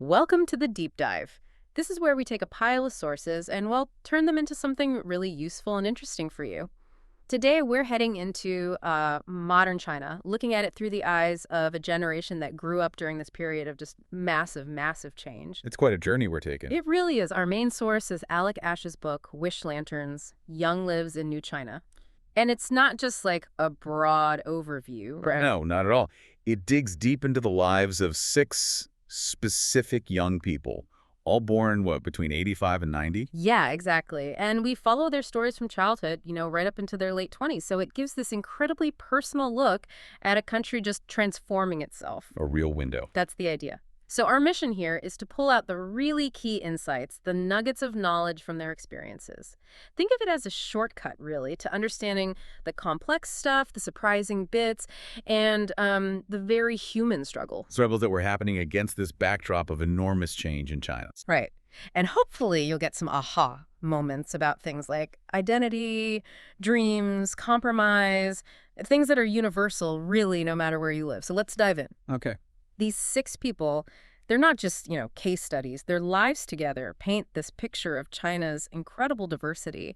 Welcome to the Deep Dive. This is where we take a pile of sources and, well, turn them into something really useful and interesting for you. Today, we're heading into modern China, looking at it through the eyes of a generation that grew up during this period of just massive, massive change. It's quite a journey we're taking. It really is. Our main source is Alec Ash's book, Wish Lanterns, Young Lives in New China. And it's not just like a broad overview, right? No, not at all. It digs deep into the lives of 6 specific young people, all born, between 85 and 90? Yeah, exactly. And we follow their stories from childhood, right up into their late 20s. So it gives this incredibly personal look at a country just transforming itself. A real window. That's the idea. So our mission here is to pull out the really key insights, the nuggets of knowledge from their experiences. Think of it as a shortcut, really, to understanding the complex stuff, the surprising bits, and the very human struggle. Struggles that were happening against this backdrop of enormous change in China. Right. And hopefully you'll get some aha moments about things like identity, dreams, compromise, things that are universal, really, no matter where you live. So let's dive in. Okay. These 6 people, they're not just, case studies. Their lives together paint this picture of China's incredible diversity.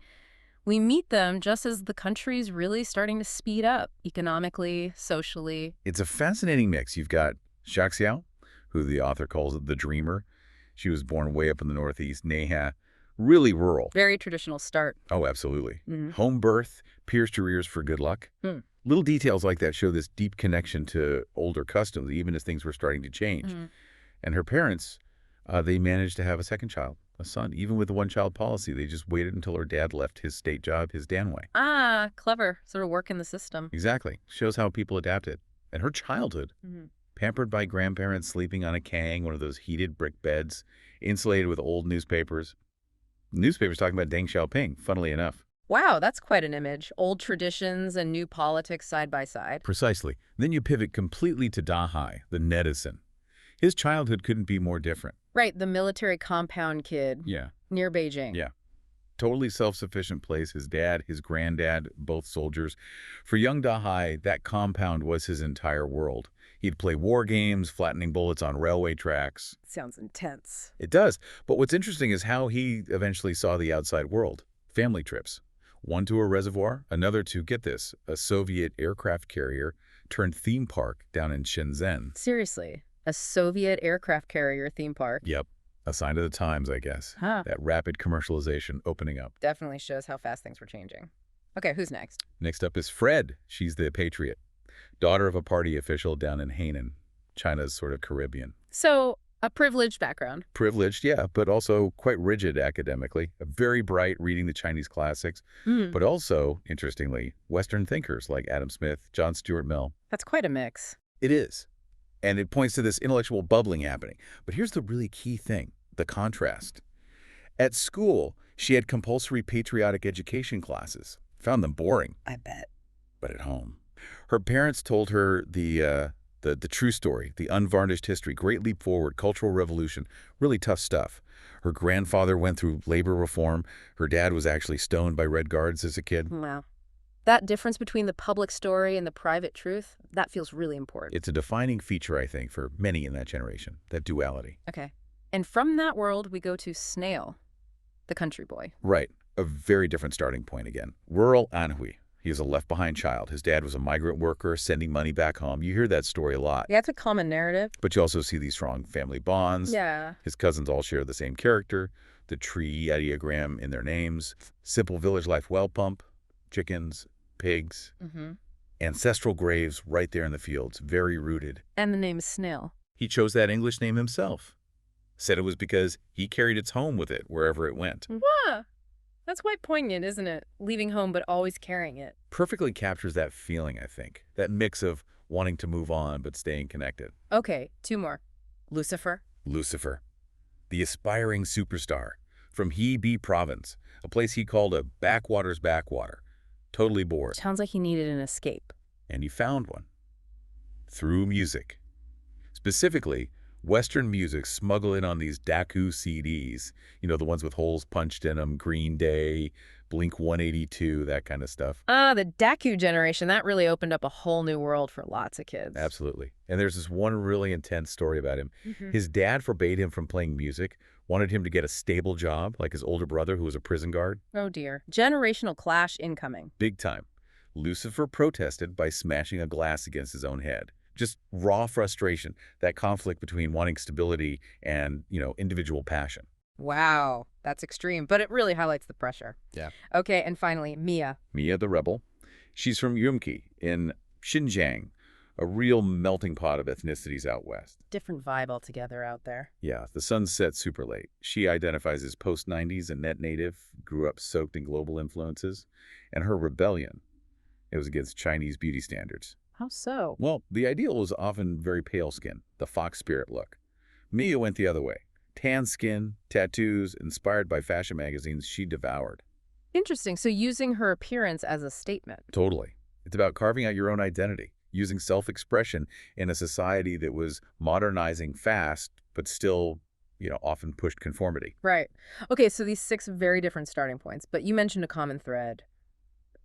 We meet them just as the country's really starting to speed up economically, socially. It's a fascinating mix. You've got Xia Xiao, who the author calls the dreamer. She was born way up in the Northeast, Neha, really rural. Very traditional start. Oh, absolutely. Mhm. Home birth, pierced her ears for good luck. Hmm. Little details like that show this deep connection to older customs, even as things were starting to change. Mhm. And her parents, they managed to have a second child, a son. Even with the one-child policy, they just waited until her dad left his state job, his Danwei. Ah, clever. Sort of work in the system. Exactly. Shows how people adapted. And her childhood, Mhm. pampered by grandparents, sleeping on a kang, one of those heated brick beds, insulated with old newspapers. Newspapers talking about Deng Xiaoping, funnily enough. Wow, that's quite an image. Old traditions and new politics side by side. Precisely. Then you pivot completely to Dahai, the netizen. His childhood couldn't be more different. Right, the military compound kid Yeah. near Beijing. Yeah. Totally self-sufficient place. His dad, his granddad, both soldiers. For young Dahai, that compound was his entire world. He'd play war games, flattening bullets on railway tracks. Sounds intense. It does. But what's interesting is how he eventually saw the outside world. Family trips. One to a reservoir, another to, get this, a Soviet aircraft carrier turned theme park down in Shenzhen. Seriously, a Soviet aircraft carrier theme park. Yep. A sign of the times, I guess. Huh. That rapid commercialization opening up. Definitely shows how fast things were changing. Okay, who's next? Next up is Fred. She's the patriot. Daughter of a party official down in Hainan, China's sort of Caribbean. So, a privileged background. Privileged, yeah, but also quite rigid academically. Very bright, reading the Chinese classics. Mm, But also, interestingly, Western thinkers like Adam Smith, John Stuart Mill. that's quite a mix. It is. And it points to this intellectual bubbling happening. But here's the really key thing, the contrast. At school, she had compulsory patriotic education classes. Found them boring. I bet. But at home, her parents told her the true story, the unvarnished history, great leap forward, cultural revolution, really tough stuff. Her grandfather went through labor reform. Her dad was actually stoned by Red Guards as a kid. Wow. That difference between the public story and the private truth, that feels really important. It's a defining feature, I think, for many in that generation, that duality. Okay. And from that world, we go to Snail, the country boy. Right. A very different starting point again. Rural Anhui. He is a left-behind child. His dad was a migrant worker sending money back home. You hear that story a lot. Yeah, it's a common narrative. But you also see these strong family bonds. Yeah. His cousins all share the same character, the tree ideogram in their names, simple village life well pump, chickens, pigs, Mm-hmm. ancestral graves right there in the fields, very rooted. And the name is Snail. He chose that English name himself. Said it was because he carried its home with it wherever it went. Wow. That's quite poignant, isn't it? Leaving home but always carrying it. Perfectly captures that feeling, I think. That mix of wanting to move on but staying connected. Okay, 2 more. Lucifer. Lucifer, the aspiring superstar from Hebei province, a place he called a backwater's backwater. Totally bored. Sounds like he needed an escape. And he found one. Through music. Specifically, Western music, smuggle in on these Daku CDs, the ones with holes punched in them, Green Day, Blink 182, that kind of stuff. The Daku generation, that really opened up a whole new world for lots of kids. Absolutely. And there's this one really intense story about him. Mhm. His dad forbade him from playing music, wanted him to get a stable job, like his older brother who was a prison guard. Oh dear. Generational clash incoming. Big time. Lucifer protested by smashing a glass against his own head. Just raw frustration, that conflict between wanting stability and, individual passion. Wow, that's extreme, but it really highlights the pressure. Yeah. Okay, and finally, Mia. Mia the rebel. She's from Yumki in Xinjiang, a real melting pot of ethnicities out west. Different vibe altogether out there. Yeah, the sun sets super late. She identifies as post-90s and net native, grew up soaked in global influences, and her rebellion, it was against Chinese beauty standards. How so? Well, the ideal was often very pale skin, the fox spirit look. Mia went the other way. Tan skin, tattoos, inspired by fashion magazines she devoured. Interesting. So using her appearance as a statement. Totally. It's about carving out your own identity, using self-expression in a society that was modernizing fast, but still, often pushed conformity. Right. Okay, so these 6 very different starting points, but you mentioned a common thread: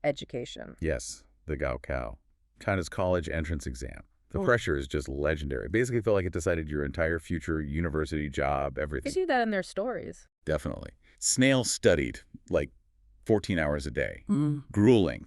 education. Yes, the Gaokao. China's college entrance exam. The Oh. pressure is just legendary. Basically felt like it decided your entire future, university, job, They everything. do that in their stories. Definitely. Snail studied, like 14 hours a day. Grueling.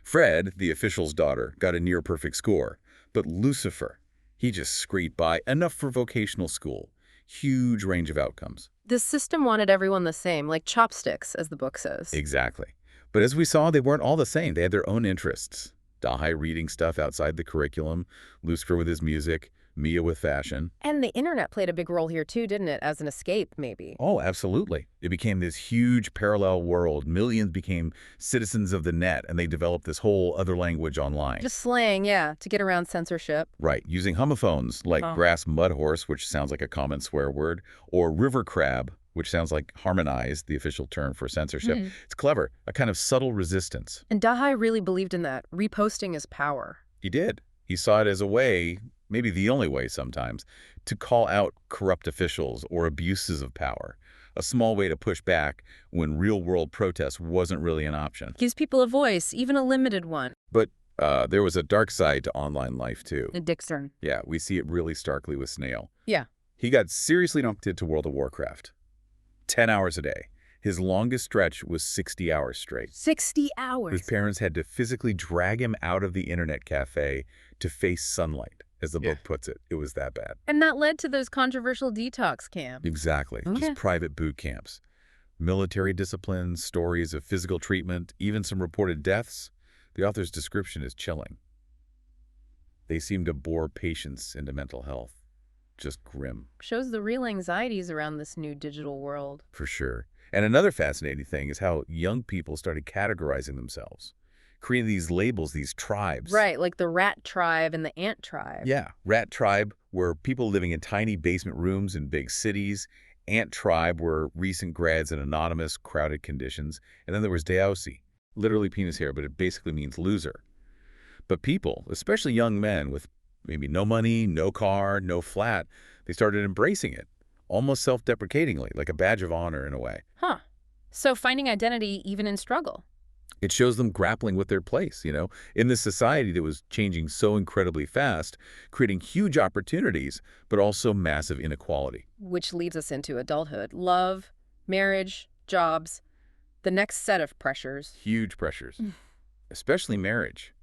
Fred, the official's daughter, got a near-perfect score. But Lucifer, he just scraped by, enough for vocational school. Huge range of outcomes. The system wanted everyone the same, like chopsticks, as the book says. Exactly. But as we saw, they weren't all the same. They had their own interests. Dahai reading stuff outside the curriculum, Lucifer with his music, Mia with fashion. And the internet played a big role here too, didn't it? As an escape, maybe. Oh, absolutely. It became this huge parallel world. Millions became citizens of the net, and they developed this whole other language online. Just slang, yeah, to get around censorship. Right, using homophones like Oh. grass mud horse, which sounds like a common swear word, or river crab, which sounds like harmonized, the official term for censorship. It's clever, a kind of subtle resistance. And Dahai really believed in that. Reposting is power. He did. He saw it as a way, maybe the only way sometimes, to call out corrupt officials or abuses of power. A small way to push back when real-world protest wasn't really an option. Gives people a voice, even a limited one. But there was a dark side to online life, too. Dixon. Yeah, we see it really starkly with Snail. Yeah. He got seriously addicted to World of Warcraft. 10 hours a day. His longest stretch was 60 hours straight. 60 hours. His parents had to physically drag him out of the internet cafe to face sunlight, as the book puts it. It was that bad. And that led to those controversial detox camps. Exactly. Okay. Just private boot camps. Military discipline, stories of physical treatment, even some reported deaths. The author's description is chilling. They seem to bore patients into mental health. Just grim. Shows the real anxieties around this new digital world. For sure. And another fascinating thing is how young people started categorizing themselves, creating these labels, these tribes. Right, like the rat tribe and the ant tribe. Yeah. Rat tribe were people living in tiny basement rooms in big cities. Ant tribe were recent grads in anonymous, crowded conditions. And then there was Daosi, literally penis hair, but it basically means loser. But people, especially young men with maybe no money, no car, no flat, they started embracing it, almost self-deprecatingly, like a badge of honor in a way. Huh. So finding identity even in struggle. It shows them grappling with their place, in this society that was changing so incredibly fast, creating huge opportunities, but also massive inequality. Which leads us into adulthood. Love, marriage, jobs, the next set of pressures. Huge pressures, especially marriage.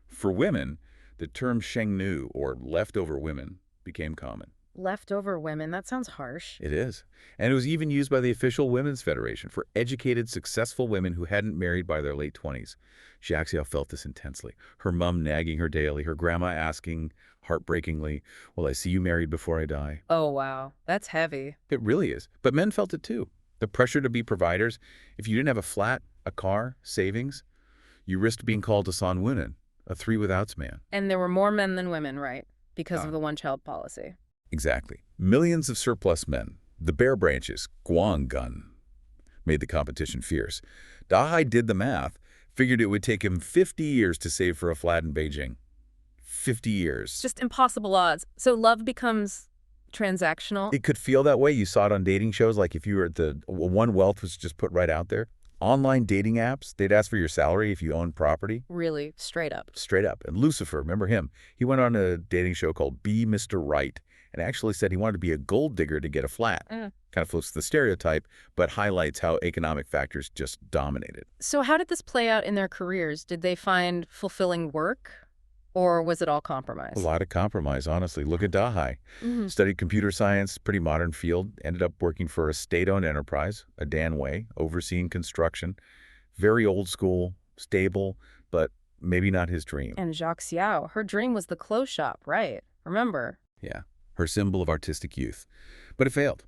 For women, the term shengnu, or leftover women, became common. Leftover women, that sounds harsh. It is. And it was even used by the official Women's Federation for educated, successful women who hadn't married by their late 20s. Xiaxiao felt this intensely. Her mom nagging her daily, her grandma asking, heartbreakingly, "Will I see you married before I die?" Oh, wow. That's heavy. It really is. But men felt it too. The pressure to be providers. If you didn't have a flat, a car, savings, you risked being called a San Wunen, a three-withouts man. And there were more men than women, right? Because of the one-child policy. Exactly. Millions of surplus men, the bare branches, Guanggun, made the competition fierce. Dahai did the math, figured it would take him 50 years to save for a flat in Beijing. 50 years. Just impossible odds. So love becomes Transactional? It could feel that way. You saw it on dating shows, like if you were at the One Wealth was just put right out there. Online dating apps, they'd ask for your salary if you owned property. Really, straight up. Straight up. And Lucifer, remember him? He went on a dating show called Be Mr. Right and actually said he wanted to be a gold digger to get a flat. Kind of flips the stereotype, but highlights how economic factors just dominated. So how did this play out in their careers? Did they find fulfilling work, or was it all compromise? A lot of compromise, honestly. Look at Dahai. Studied computer science, pretty modern field, ended up working for a state-owned enterprise, a Danwei, overseeing construction. Very old school, stable, but maybe not his dream. And Jacques Xiao, her dream was the clothes shop, right? Remember? Yeah, her symbol of artistic youth. But it failed.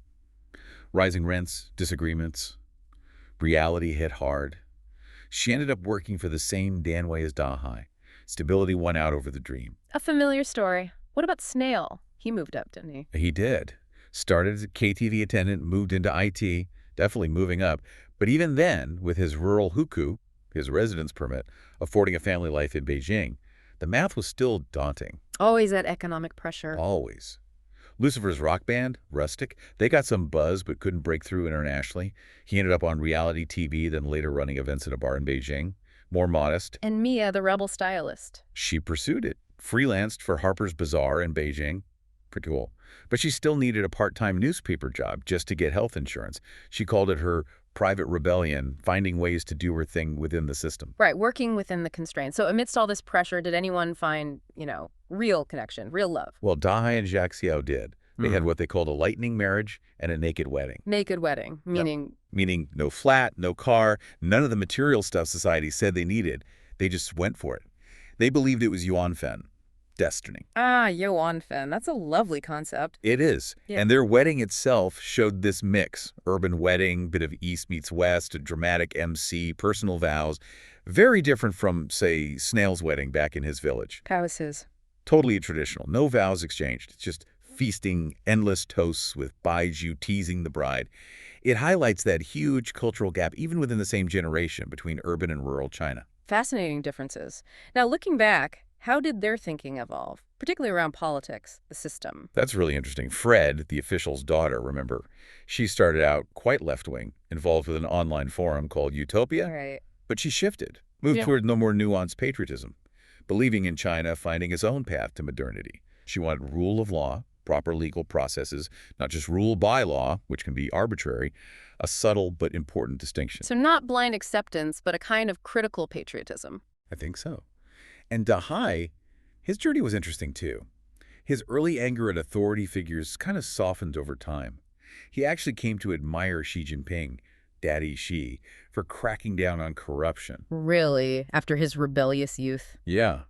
Rising rents, disagreements, reality hit hard. She ended up working for the same Danwei as Dahai. Stability won out over the dream. A familiar story. What about Snail? He moved up, didn't he? He did. Started as a KTV attendant, moved into IT, definitely moving up. But even then, with his rural hukou, his residence permit, affording a family life in Beijing, the math was still daunting. Always that economic pressure. Always. Lucifer's rock band, Rustic, they got some buzz but couldn't break through internationally. He ended up on reality TV, then later running events at a bar in Beijing. More modest. And Mia, the rebel stylist. She pursued it. Freelanced for Harper's Bazaar in Beijing. Pretty cool. But she still needed a part-time newspaper job just to get health insurance. She called it her private rebellion, finding ways to do her thing within the system. Right, working within the constraints. So amidst all this pressure, did anyone find, real connection, real love? Well, Dahai and Jacques Xiao did. They had what they called a lightning marriage and a naked wedding. Naked wedding, meaning? Yep. Meaning no flat, no car, none of the material stuff society said they needed. They just went for it. They believed it was Yuanfen, destiny. Ah, Yuanfen. That's a lovely concept. It is. Yeah. And their wedding itself showed this mix. Urban wedding, bit of East meets West, a dramatic MC, personal vows. Very different from, say, Snail's wedding back in his village. How was his? Totally traditional. No vows exchanged. It's just feasting, endless toasts with Baiju teasing the bride. It highlights that huge cultural gap, even within the same generation, between urban and rural China. Fascinating differences. Now, looking back, how did their thinking evolve, particularly around politics, the system? That's really interesting. Fred, the official's daughter, remember, she started out quite left-wing, involved with an online forum called Utopia, Right. but she shifted, moved toward no more nuanced patriotism, believing in China finding its own path to modernity. She wanted rule of law, proper legal processes, not just rule by law, which can be arbitrary, a subtle but important distinction. So not blind acceptance, but a kind of critical patriotism. I think so. And Dahai, his journey was interesting too. His early anger at authority figures kind of softened over time. He actually came to admire Xi Jinping, Daddy Xi, for cracking down on corruption. Really? After his rebellious youth? Yeah.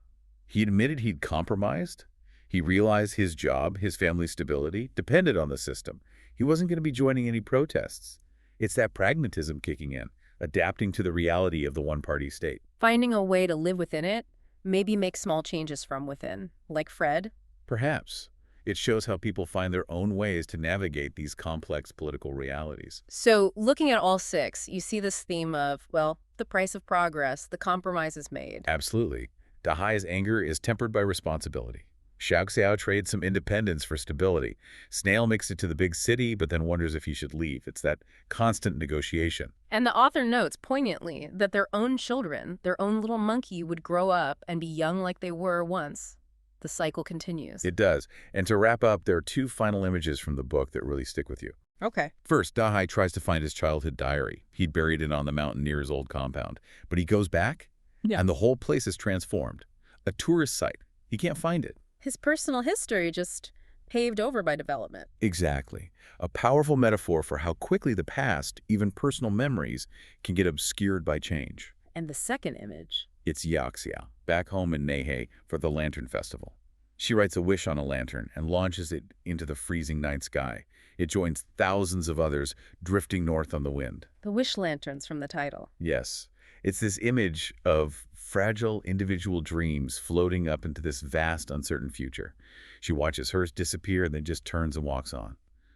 He admitted he'd compromised. He realized his job, his family's stability, depended on the system. He wasn't going to be joining any protests. It's that pragmatism kicking in, adapting to the reality of the one-party state. Finding a way to live within it, maybe make small changes from within, like Fred? Perhaps. It shows how people find their own ways to navigate these complex political realities. So looking at all six, you see this theme of, well, the price of progress, the compromises made. Absolutely. Dahai's anger is tempered by responsibility. Jacques Xiao trades some independence for stability. Snail makes it to the big city, but then wonders if he should leave. It's that constant negotiation. And the author notes poignantly that their own children, their own little monkey, would grow up and be young like they were once. The cycle continues. It does. And to wrap up, there are two final images from the book that really stick with you. Okay. First, Dahai tries to find his childhood diary. He'd buried it on the mountain near his old compound. But he goes back, and the whole place is transformed. A tourist site. He can't find it. His personal history just paved over by development. Exactly. A powerful metaphor for how quickly the past, even personal memories, can get obscured by change. And the second image. It's Yaxia, back home in Nehe for the Lantern Festival. She writes a wish on a lantern and launches it into the freezing night sky. It joins thousands of others drifting north on the wind. The wish lanterns from the title. Yes. It's this image of fragile individual dreams floating up into this vast, uncertain future. She watches hers disappear and then just turns and walks on.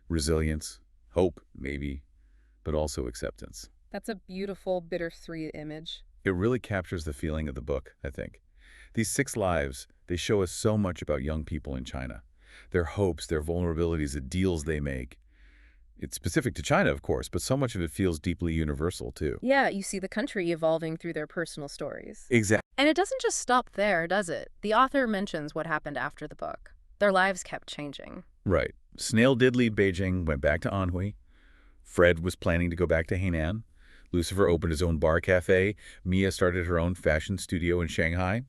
Resilience, hope, maybe, but also acceptance. That's a beautiful, bittersweet image. It really captures the feeling of the book, I think. These 6 lives, they show us so much about young people in China. their hopes, their vulnerabilities, the deals they make. It's specific to China, of course, but so much of it feels deeply universal, too. Yeah, you see the country evolving through their personal stories. Exactly. And it doesn't just stop there, does it? The author mentions what happened after the book. Their lives kept changing. Right. Snail did leave Beijing, went back to Anhui. Fred was planning to go back to Hainan. Lucifer opened his own bar cafe. Mia started her own fashion studio in Shanghai,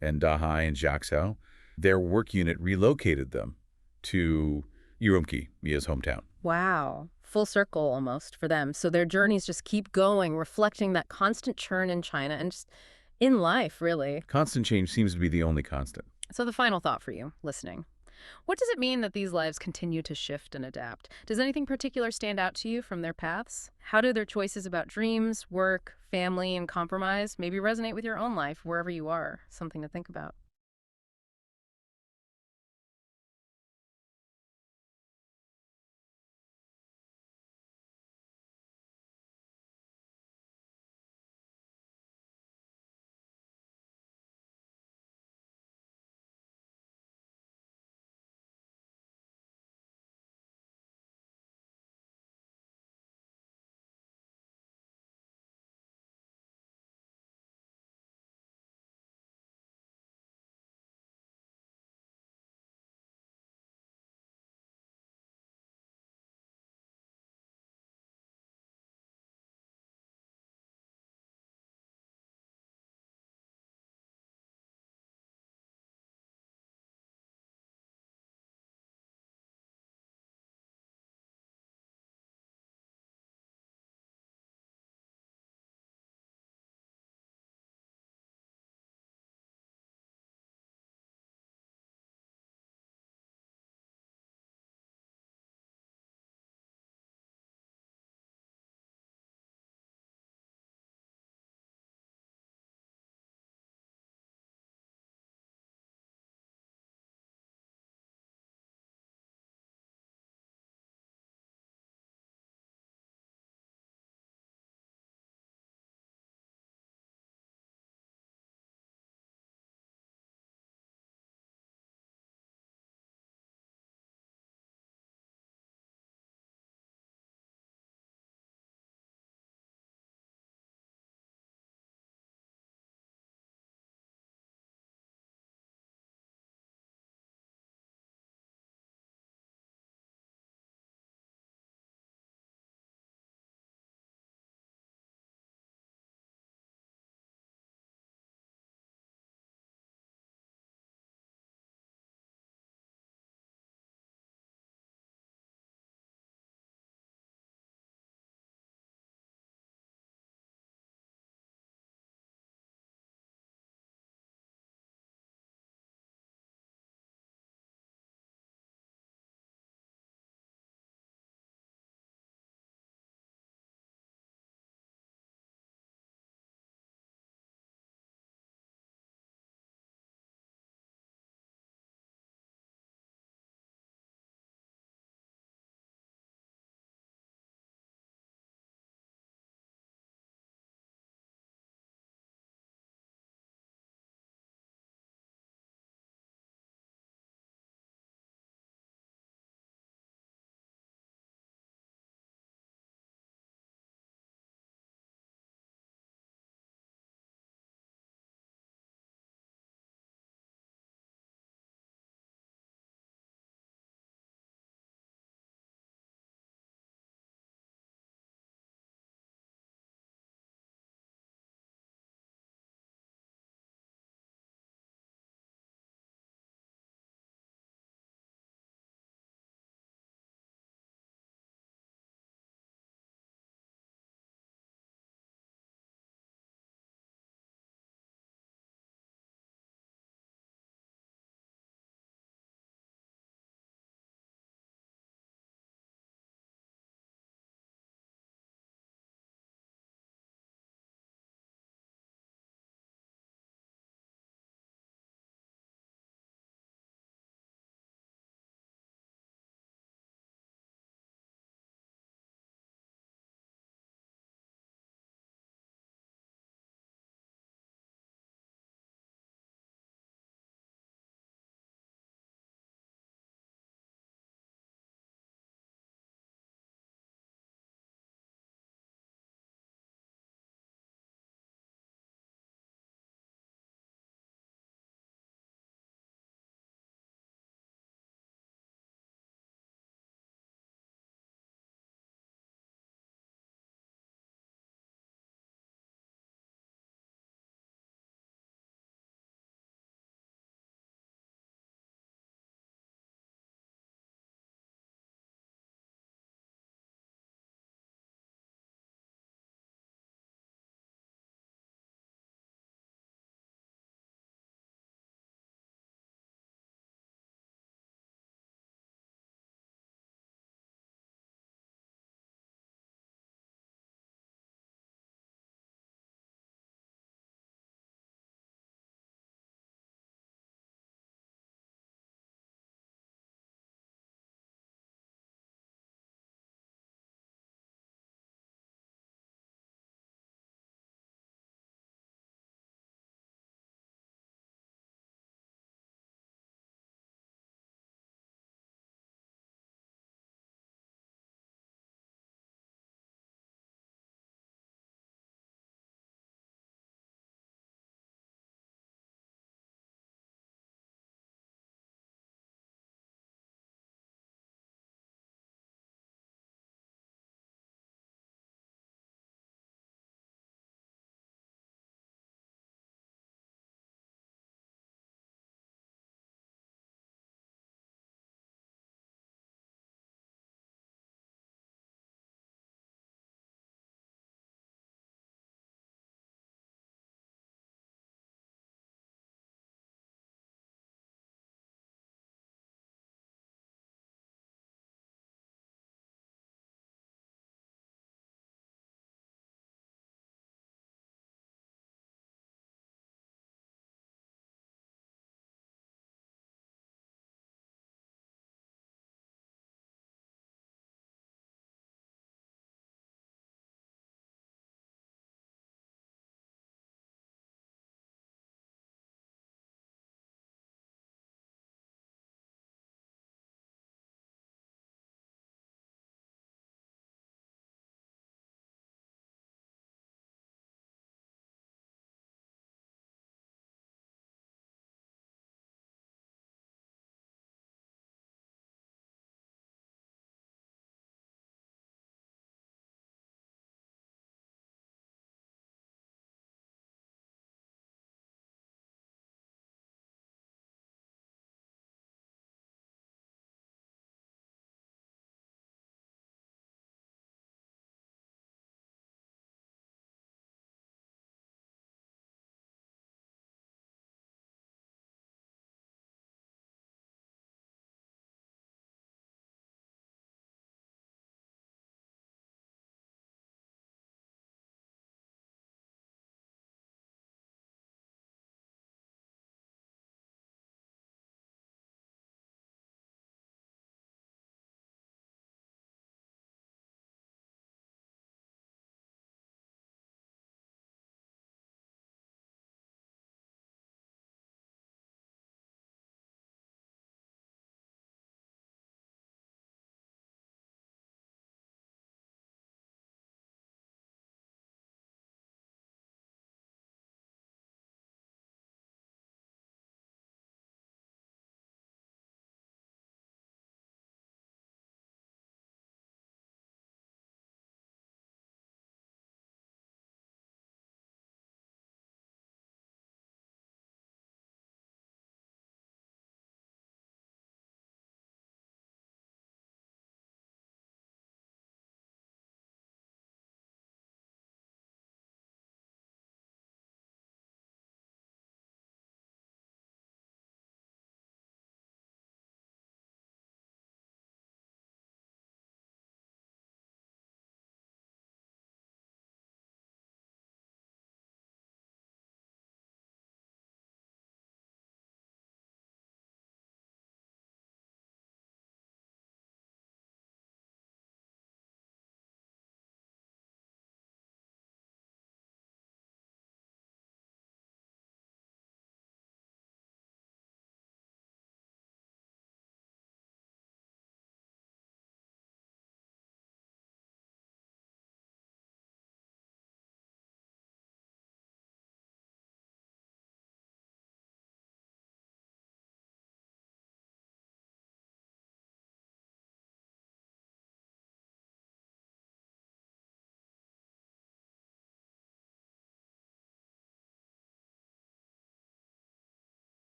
and Dahai and Jiaxao. Their work unit relocated them to Urumqi, Mia's hometown. Wow. Full circle almost for them. So their journeys just keep going, reflecting that constant churn in China and just in life, really. Constant change seems to be the only constant. So the final thought for you, listening. What does it mean that these lives continue to shift and adapt? Does anything particular stand out to you from their paths? How do their choices about dreams, work, family, and compromise maybe resonate with your own life wherever you are? Something to think about.